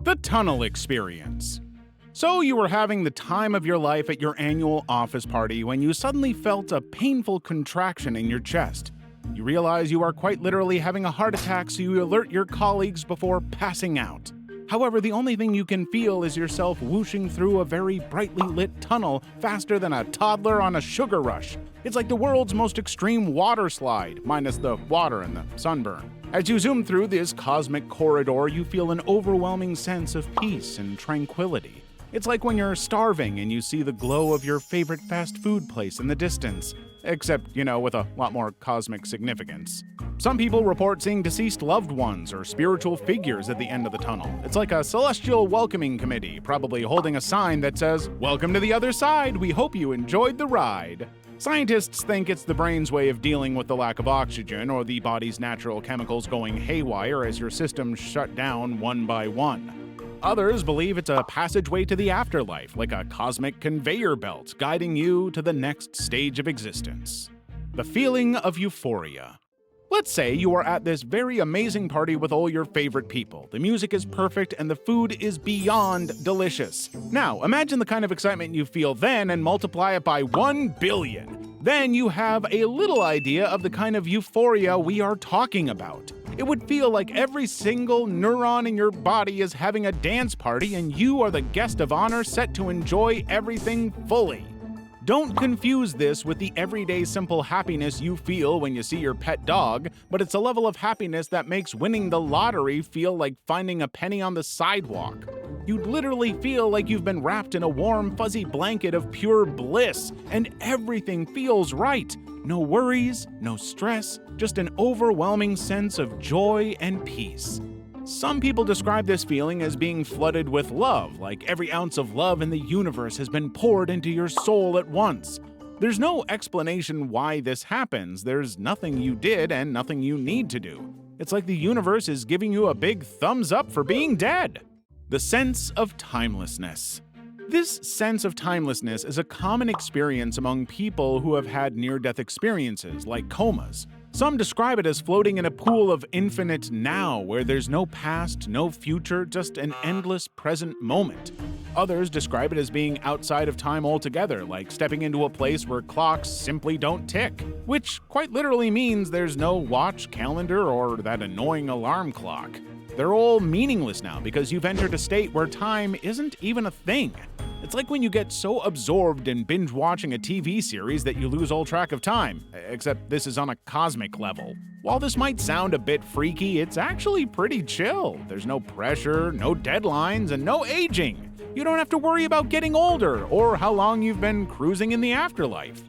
The tunnel experience. So you were having the time of your life at your annual office party when you suddenly felt a painful contraction in your chest. You realize you are quite literally having a heart attack, so you alert your colleagues before passing out. However, the only thing you can feel is yourself whooshing through a very brightly lit tunnel faster than a toddler on a sugar rush. It's like the world's most extreme water slide, minus the water and the sunburn. As you zoom through this cosmic corridor, you feel an overwhelming sense of peace and tranquility. It's like when you're starving and you see the glow of your favorite fast food place in the distance. Except, with a lot more cosmic significance. Some people report seeing deceased loved ones or spiritual figures at the end of the tunnel. It's like a celestial welcoming committee, probably holding a sign that says, "Welcome to the other side, we hope you enjoyed the ride." Scientists think it's the brain's way of dealing with the lack of oxygen or the body's natural chemicals going haywire as your systems shut down one by one. Others believe it's a passageway to the afterlife, like a cosmic conveyor belt guiding you to the next stage of existence. The feeling of euphoria. Let's say you are at this very amazing party with all your favorite people. The music is perfect and the food is beyond delicious. Now, imagine the kind of excitement you feel then and multiply it by 1 billion. Then you have a little idea of the kind of euphoria we are talking about. It would feel like every single neuron in your body is having a dance party and you are the guest of honor set to enjoy everything fully. Don't confuse this with the everyday simple happiness you feel when you see your pet dog, but it's a level of happiness that makes winning the lottery feel like finding a penny on the sidewalk. You'd literally feel like you've been wrapped in a warm, fuzzy blanket of pure bliss, and everything feels right. No worries, no stress, just an overwhelming sense of joy and peace. Some people describe this feeling as being flooded with love, like every ounce of love in the universe has been poured into your soul at once. There's no explanation why this happens. There's nothing you did and nothing you need to do. It's like the universe is giving you a big thumbs up for being dead. The sense of timelessness. This sense of timelessness is a common experience among people who have had near-death experiences, like comas. Some describe it as floating in a pool of infinite now, where there's no past, no future, just an endless present moment. Others describe it as being outside of time altogether, like stepping into a place where clocks simply don't tick, which quite literally means there's no watch, calendar, or that annoying alarm clock. They're all meaningless now because you've entered a state where time isn't even a thing. It's like when you get so absorbed in binge-watching a TV series that you lose all track of time, except this is on a cosmic level. While this might sound a bit freaky, it's actually pretty chill. There's no pressure, no deadlines, and no aging. You don't have to worry about getting older or how long you've been cruising in the afterlife.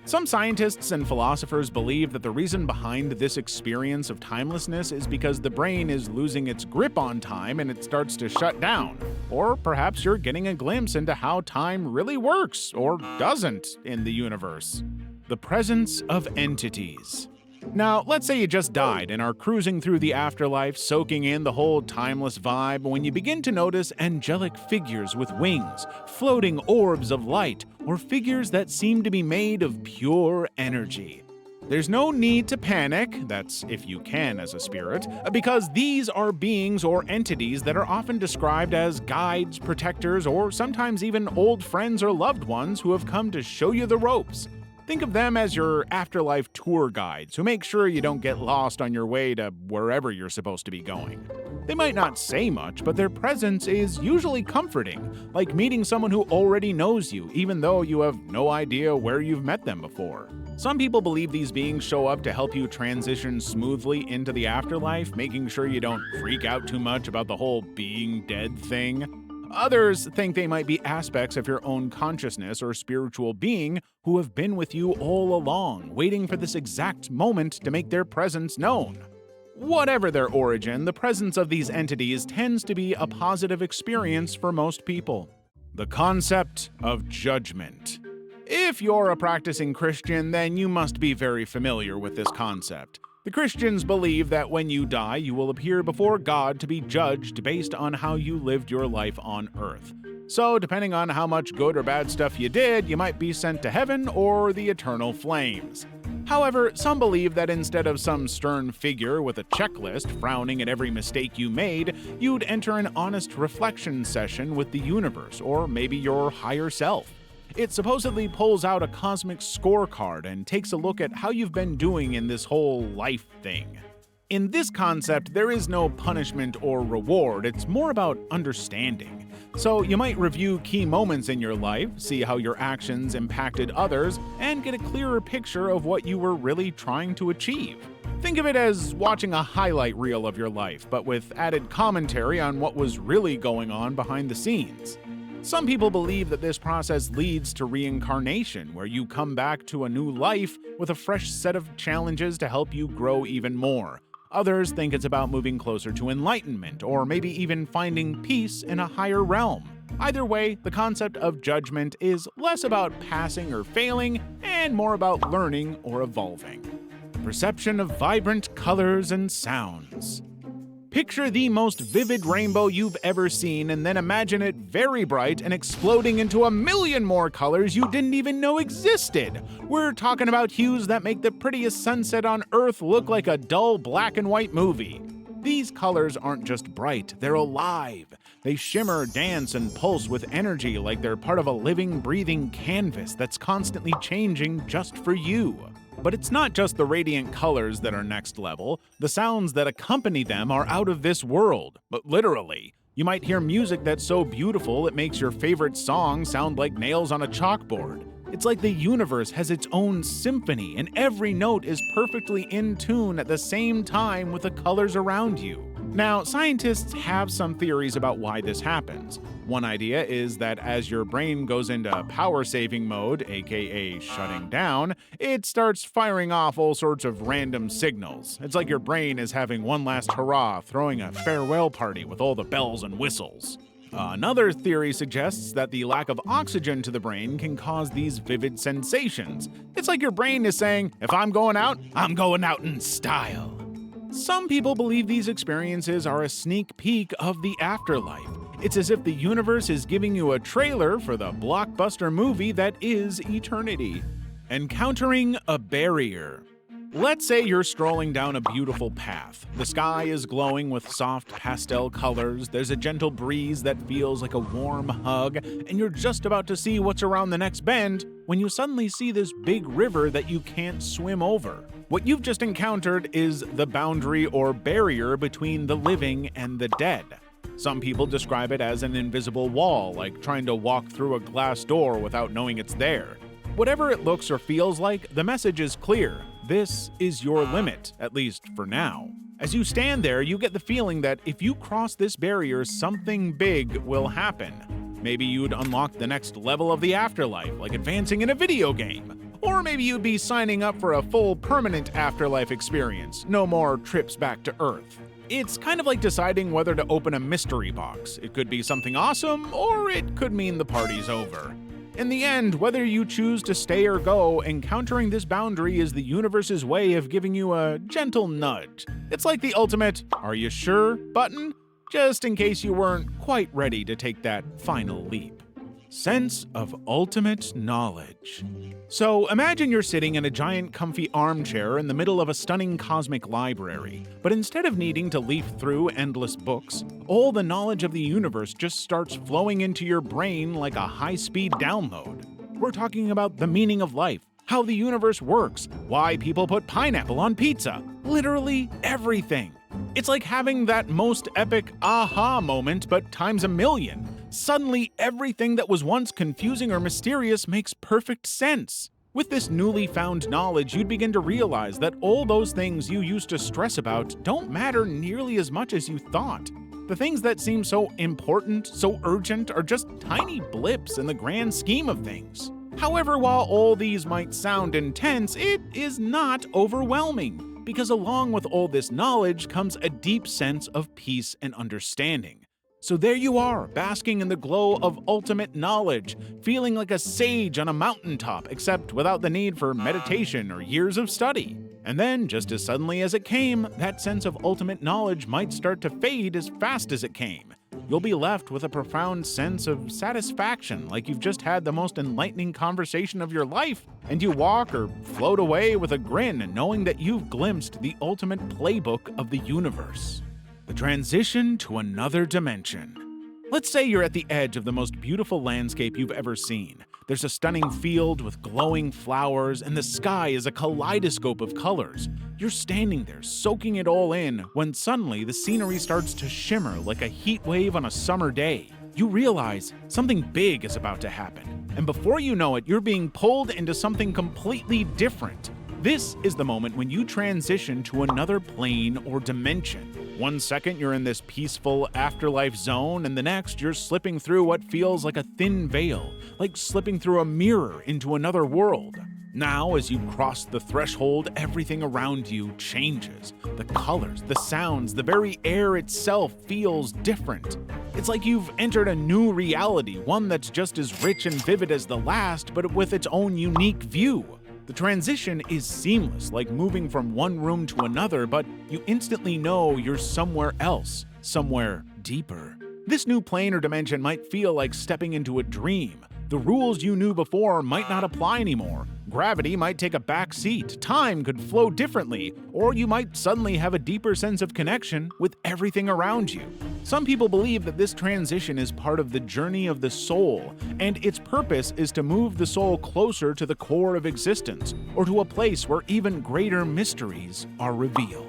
Some scientists and philosophers believe that the reason behind this experience of timelessness is because the brain is losing its grip on time and it starts to shut down. Or perhaps you're getting a glimpse into how time really works, or doesn't, in the universe. The presence of entities. Now, let's say you just died and are cruising through the afterlife, soaking in the whole timeless vibe, when you begin to notice angelic figures with wings, floating orbs of light, or figures that seem to be made of pure energy. There's no need to panic, that's if you can as a spirit, because these are beings or entities that are often described as guides, protectors, or sometimes even old friends or loved ones who have come to show you the ropes. Think of them as your afterlife tour guides who make sure you don't get lost on your way to wherever you're supposed to be going. They might not say much, but their presence is usually comforting, like meeting someone who already knows you, even though you have no idea where you've met them before. Some people believe these beings show up to help you transition smoothly into the afterlife, making sure you don't freak out too much about the whole being dead thing. Others think they might be aspects of your own consciousness or spiritual being who have been with you all along, waiting for this exact moment to make their presence known. Whatever their origin, the presence of these entities tends to be a positive experience for most people. The concept of judgment. If you're a practicing Christian, then you must be very familiar with this concept. The Christians believe that when you die, you will appear before God to be judged based on how you lived your life on earth. So, depending on how much good or bad stuff you did, you might be sent to heaven or the eternal flames. However, some believe that instead of some stern figure with a checklist frowning at every mistake you made, you'd enter an honest reflection session with the universe, or maybe your higher self. It supposedly pulls out a cosmic scorecard and takes a look at how you've been doing in this whole life thing. In this concept, there is no punishment or reward, it's more about understanding. So you might review key moments in your life, see how your actions impacted others, and get a clearer picture of what you were really trying to achieve. Think of it as watching a highlight reel of your life, but with added commentary on what was really going on behind the scenes. Some people believe that this process leads to reincarnation, where you come back to a new life with a fresh set of challenges to help you grow even more. Others think it's about moving closer to enlightenment, or maybe even finding peace in a higher realm. Either way, the concept of judgment is less about passing or failing, and more about learning or evolving. Perception of vibrant colors and sounds. Picture the most vivid rainbow you've ever seen, and then imagine it very bright and exploding into a million more colors you didn't even know existed. We're talking about hues that make the prettiest sunset on Earth look like a dull black and white movie. These colors aren't just bright, they're alive. They shimmer, dance, and pulse with energy like they're part of a living, breathing canvas that's constantly changing just for you. But it's not just the radiant colors that are next level, the sounds that accompany them are out of this world, but literally. You might hear music that's so beautiful it makes your favorite song sound like nails on a chalkboard. It's like the universe has its own symphony, and every note is perfectly in tune at the same time with the colors around you. Now, scientists have some theories about why this happens. One idea is that as your brain goes into power-saving mode, aka shutting down, it starts firing off all sorts of random signals. It's like your brain is having one last hurrah, throwing a farewell party with all the bells and whistles. Another theory suggests that the lack of oxygen to the brain can cause these vivid sensations. It's like your brain is saying, if I'm going out in style. Some people believe these experiences are a sneak peek of the afterlife. It's as if the universe is giving you a trailer for the blockbuster movie that is eternity. Encountering a barrier. Let's say you're strolling down a beautiful path. The sky is glowing with soft pastel colors, there's a gentle breeze that feels like a warm hug, and you're just about to see what's around the next bend when you suddenly see this big river that you can't swim over. What you've just encountered is the boundary or barrier between the living and the dead. Some people describe it as an invisible wall, like trying to walk through a glass door without knowing it's there. Whatever it looks or feels like, the message is clear. This is your limit, at least for now. As you stand there, you get the feeling that if you cross this barrier, something big will happen. Maybe you'd unlock the next level of the afterlife, like advancing in a video game. Or maybe you'd be signing up for a full permanent afterlife experience, no more trips back to Earth. It's kind of like deciding whether to open a mystery box. It could be something awesome, or it could mean the party's over. In the end, whether you choose to stay or go, encountering this boundary is the universe's way of giving you a gentle nudge. It's like the ultimate, "Are you sure?" button, just in case you weren't quite ready to take that final leap. Sense of ultimate knowledge. So imagine you're sitting in a giant comfy armchair in the middle of a stunning cosmic library, but instead of needing to leaf through endless books, all the knowledge of the universe just starts flowing into your brain like a high-speed download. We're talking about the meaning of life, how the universe works, why people put pineapple on pizza, literally everything. It's like having that most epic aha moment, but times a million. Suddenly, everything that was once confusing or mysterious makes perfect sense. With this newly found knowledge, you'd begin to realize that all those things you used to stress about don't matter nearly as much as you thought. The things that seem so important, so urgent, are just tiny blips in the grand scheme of things. However, while all these might sound intense, it is not overwhelming, because along with all this knowledge comes a deep sense of peace and understanding. So there you are, basking in the glow of ultimate knowledge, feeling like a sage on a mountaintop, except without the need for meditation or years of study. And then, just as suddenly as it came, that sense of ultimate knowledge might start to fade as fast as it came. you'll be left with a profound sense of satisfaction, like you've just had the most enlightening conversation of your life, and you walk or float away with a grin, knowing that you've glimpsed the ultimate playbook of the universe. The transition to another dimension. Let's say you're at the edge of the most beautiful landscape you've ever seen. There's a stunning field with glowing flowers, and the sky is a kaleidoscope of colors. You're standing there, soaking it all in, when suddenly the scenery starts to shimmer like a heat wave on a summer day. You realize something big is about to happen, and before you know it, you're being pulled into something completely different. This is the moment when you transition to another plane or dimension. One second you're in this peaceful afterlife zone, and the next you're slipping through what feels like a thin veil, like slipping through a mirror into another world. Now, as you cross the threshold, everything around you changes. The colors, the sounds, the very air itself feels different. It's like you've entered a new reality, one that's just as rich and vivid as the last, but with its own unique view. The transition is seamless, like moving from one room to another, but you instantly know you're somewhere else, somewhere deeper. This new plane or dimension might feel like stepping into a dream. The rules you knew before might not apply anymore. Gravity might take a back seat, time could flow differently, or you might suddenly have a deeper sense of connection with everything around you. Some people believe that this transition is part of the journey of the soul, and its purpose is to move the soul closer to the core of existence, or to a place where even greater mysteries are revealed.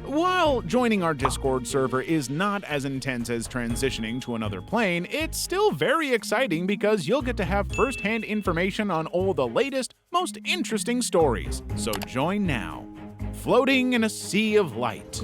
While joining our Discord server is not as intense as transitioning to another plane, it's still very exciting because you'll get to have first-hand information on all the latest, most interesting stories. So join now. Floating in a sea of light.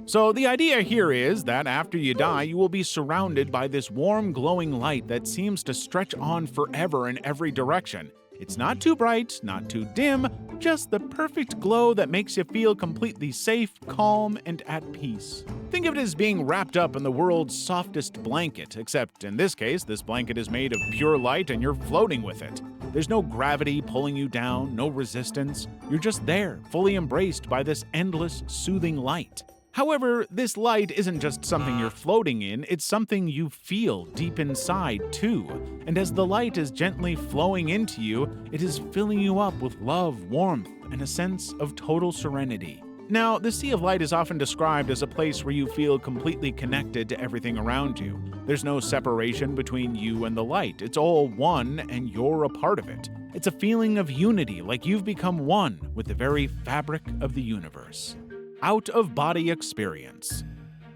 So the idea here is that after you die, you will be surrounded by this warm, glowing light that seems to stretch on forever in every direction. It's not too bright, not too dim, just the perfect glow that makes you feel completely safe, calm, and at peace. Think of it as being wrapped up in the world's softest blanket, except in this case, this blanket is made of pure light and you're floating with it. There's no gravity pulling you down, no resistance. You're just there, fully embraced by this endless, soothing light. However, this light isn't just something you're floating in, it's something you feel deep inside too. And as the light is gently flowing into you, it is filling you up with love, warmth, and a sense of total serenity. Now, the Sea of Light is often described as a place where you feel completely connected to everything around you. There's no separation between you and the light. It's all one, and you're a part of it. It's a feeling of unity, like you've become one with the very fabric of the universe. Out-of-body experience.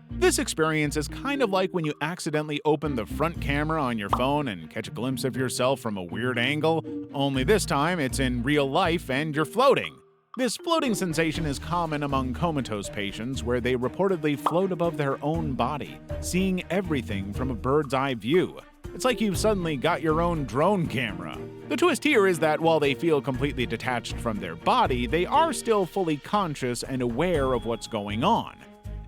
This experience is kind of like when you accidentally open the front camera on your phone and catch a glimpse of yourself from a weird angle, only this time it's in real life and you're floating. This floating sensation is common among comatose patients where they reportedly float above their own body, seeing everything from a bird's eye view. It's like you've suddenly got your own drone camera. The twist here is that while they feel completely detached from their body, they are still fully conscious and aware of what's going on.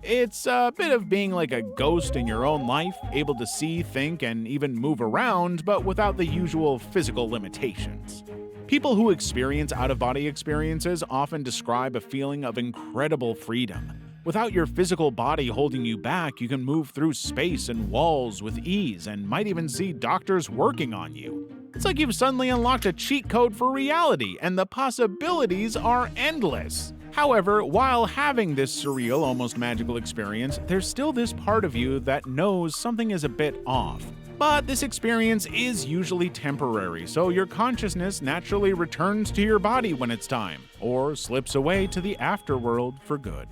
It's a bit of being like a ghost in your own life, able to see, think, and even move around, but without the usual physical limitations. People who experience out-of-body experiences often describe a feeling of incredible freedom. Without your physical body holding you back, you can move through space and walls with ease and might even see doctors working on you. It's like you've suddenly unlocked a cheat code for reality, and the possibilities are endless. However, while having this surreal, almost magical experience, there's still this part of you that knows something is a bit off. But this experience is usually temporary, so your consciousness naturally returns to your body when it's time, or slips away to the afterworld for good.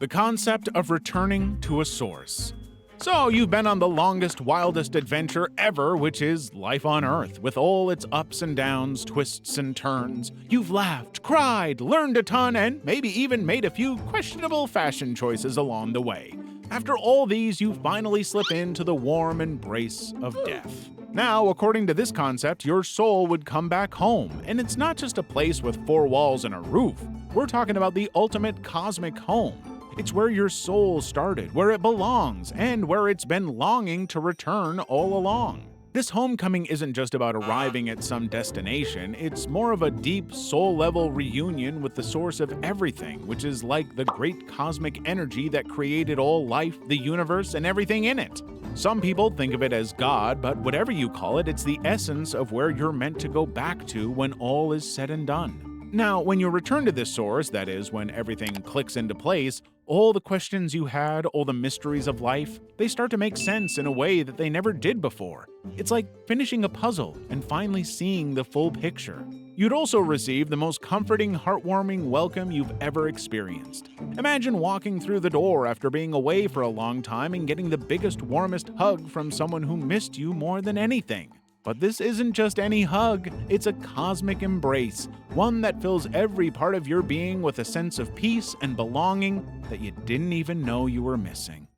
The concept of returning to a source. So you've been on the longest, wildest adventure ever, which is life on Earth, with all its ups and downs, twists and turns. You've laughed, cried, learned a ton, and maybe even made a few questionable fashion choices along the way. After all these, you finally slip into the warm embrace of death. Now, according to this concept, your soul would come back home, and it's not just a place with four walls and a roof. We're talking about the ultimate cosmic home. It's where your soul started, where it belongs, and where it's been longing to return all along. This homecoming isn't just about arriving at some destination, it's more of a deep, soul level reunion with the source of everything, which is like the great cosmic energy that created all life, the universe, and everything in it. Some people think of it as God, but whatever you call it, it's the essence of where you're meant to go back to when all is said and done. Now, when you return to this source, that is, when everything clicks into place, all the questions you had, all the mysteries of life, they start to make sense in a way that they never did before. It's like finishing a puzzle and finally seeing the full picture. You'd also receive the most comforting, heartwarming welcome you've ever experienced. Imagine walking through the door after being away for a long time and getting the biggest, warmest hug from someone who missed you more than anything. But this isn't just any hug, it's a cosmic embrace, one that fills every part of your being with a sense of peace and belonging that you didn't even know you were missing.